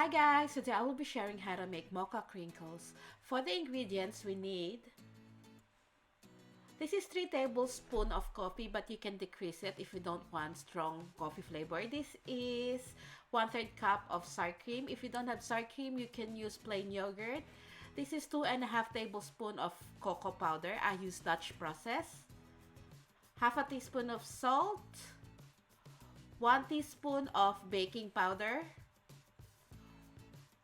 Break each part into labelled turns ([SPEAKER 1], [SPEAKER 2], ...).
[SPEAKER 1] Hi guys, today I will be sharing how to make mocha crinkles. For the ingredients we need, this is 3 tablespoons of coffee, but you can decrease it if you don't want strong coffee flavor. This is 1/3 cup of sour cream. If you don't have sour cream, you can use plain yogurt. This is 2.5 tablespoons of cocoa powder. I use Dutch process. Half a teaspoon of salt. 1 teaspoon of baking powder.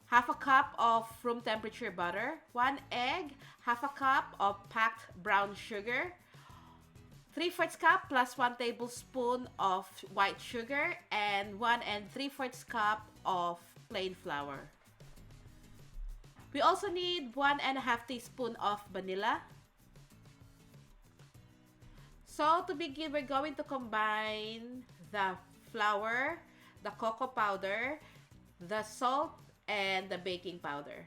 [SPEAKER 1] Half a cup of room temperature butter, 1 egg, half a cup of packed brown sugar, 3/4 cup plus 1 tablespoon of white sugar, and 1 3/4 cup of plain flour. We also need 1.5 teaspoon of vanilla. So to begin, we're going to combine the flour, the cocoa powder, the salt, and the baking powder.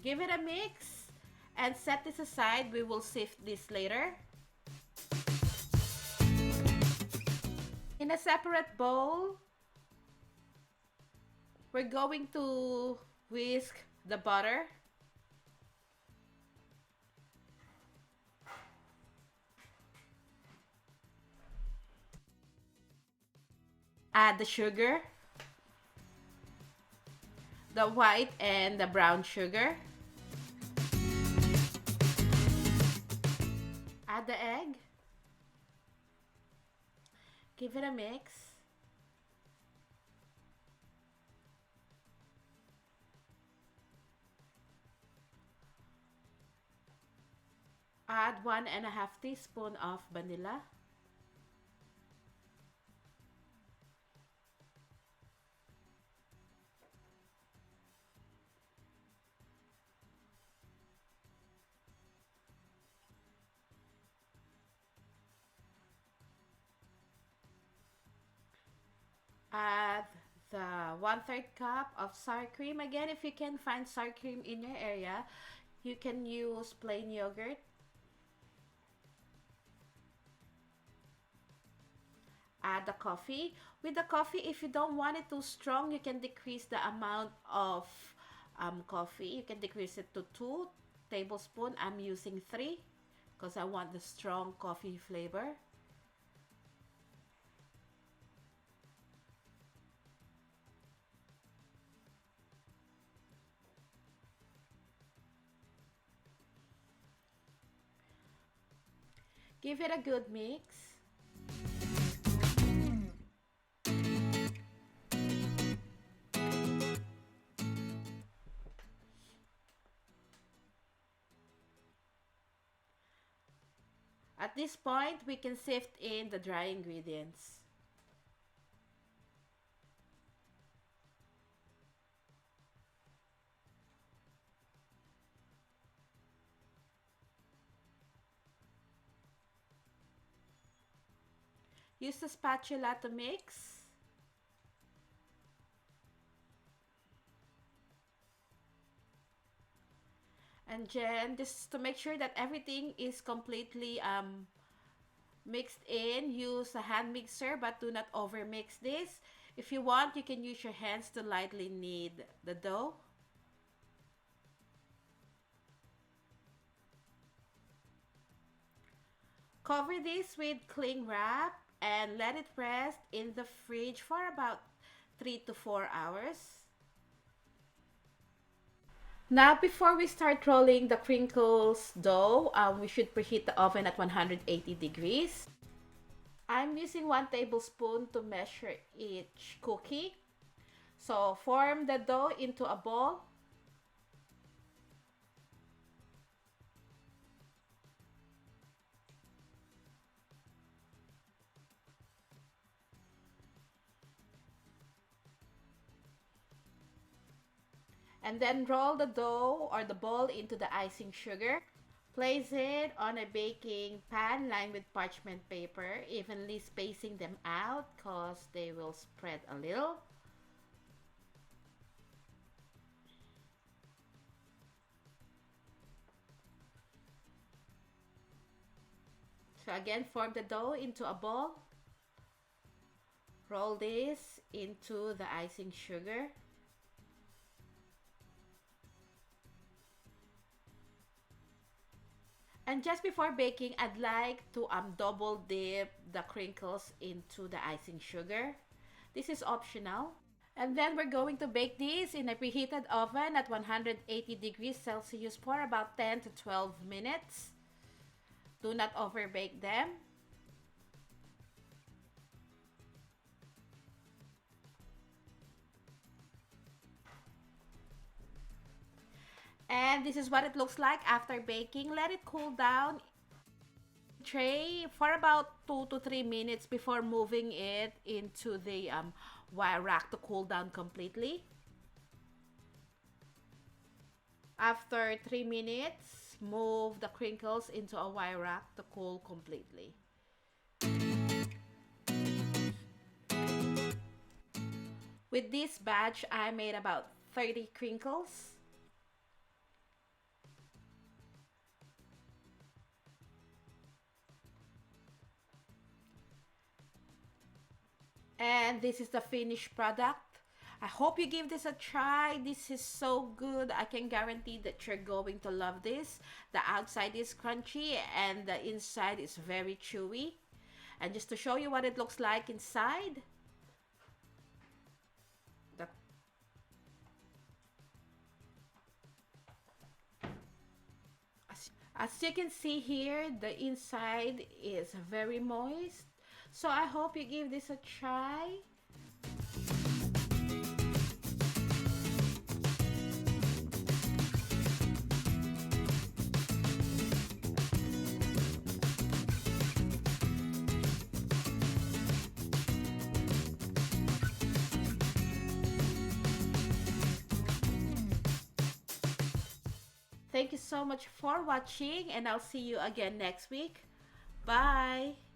[SPEAKER 1] Give it a mix and set this aside. We will sift this later. In a separate bowl, we're going to whisk the butter. Add the sugar, the white and the brown sugar. Add the egg. Give it a mix. Add 1.5 teaspoon of vanilla. Add the 1/3 cup of sour cream. Again, if you can find sour cream in your area, you can use plain yogurt. Add the coffee. With the coffee, if you don't want it too strong, you can decrease the amount of coffee. You can decrease it to 2 tablespoons. I'm using 3 because I want the strong coffee flavor. Give it a good mix. At this point, we can sift in the dry ingredients. Use the spatula to mix. And then just to make sure that everything is completely mixed in, use a hand mixer, but do not over mix this. If you want, you can use your hands to lightly knead the dough. Cover this with cling wrap and let it rest in the fridge for about 3 to 4 hours. Now, before we start rolling the crinkles dough, we should preheat the oven at 180 degrees. I'm using 1 tablespoon to measure each cookie. So form the dough into a ball. And then roll the dough or the ball into the icing sugar. Place it on a baking pan lined with parchment paper, evenly spacing them out because they will spread a little. So again, form the dough into a ball. Roll this into the icing sugar. And just before baking, I'd like to double dip the crinkles into the icing sugar. This is optional. And then we're going to bake this in a preheated oven at 180 degrees Celsius for about 10 to 12 minutes. Do not overbake them. And this is what it looks like after baking. Let it cool down tray for about 2 to 3 minutes before moving it into the wire rack to cool down completely. After 3 minutes, move the crinkles into a wire rack to cool completely. With this batch, I made about 30 crinkles. And this is the finished product. I hope you give this a try. This is so good. I can guarantee that you're going to love this. The outside is crunchy and the inside is very chewy. And just to show you what it looks like inside, the as you can see here, the inside is very moist. So I hope you give this a try. Thank you so much for watching, and I'll see you again next week. Bye!